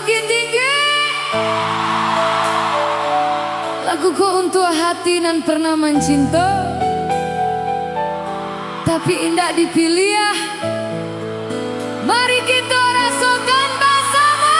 Bukit Tinggi. Laguku untuk hati nan pernah mencinta, tapi indah dipilih ya. Mari kita rasakan bersama.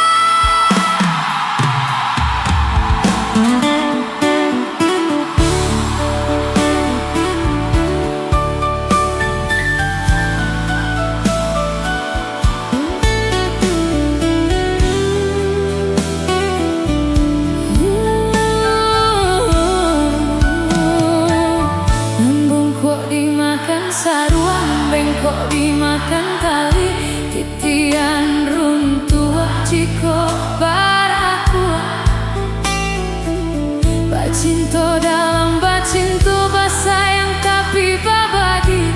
Sarua bengkok dimakan tali, titian runtuh jiko baraku. Bacinto dalam bacinto basayang tapi babadi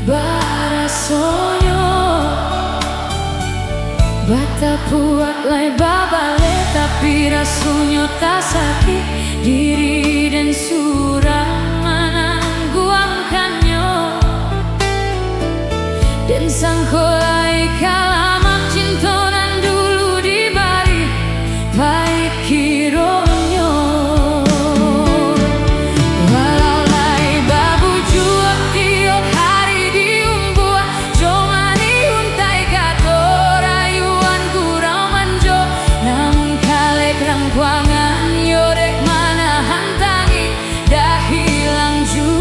barasonyo. Bata puat lai babale tapi rasonyo tak sakit diri dan surah menangguangkannya. Dan sangkolai kalamak cintonan dulu dibari baik kironyo. Walau lai babu jua tiap hari diumbua, jomani untai gato rayuan kurang manjo. Namun kalek rangkuangan yodek mana hantangi dah hilang jua.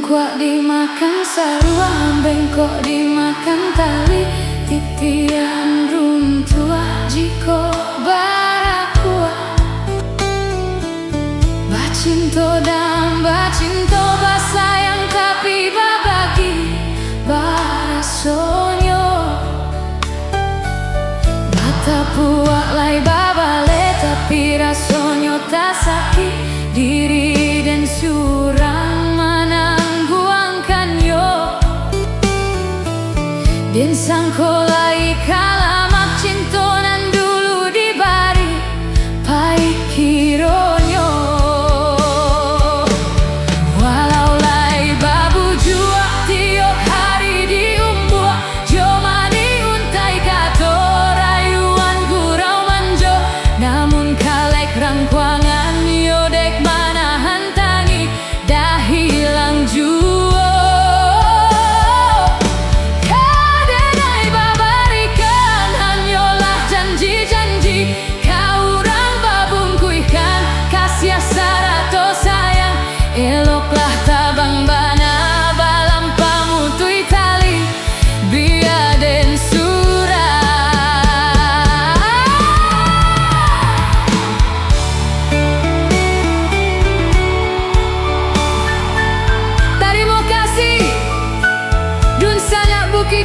Kuak dimakan sarua, bengkok dimakan tali, titian runtuh jiko barakua. Bacinto dan bacinto basayang tapi babagi barasonyo. Bata puak lai babale tapi rasonyo tak sakit diri dan surang dan sangkolai kalamak cintonan dulu dibari baik kironyo. Walau lai babu jua tiap hari diumbua, jomani untai kato rayuan gurau manjo. Namun kalek rangkuangan yodek mana hantangi dah hilang jua. Eloklah tabang bana balam pamutui tali biaden surah. Terima kasih Dun Sanak Bukit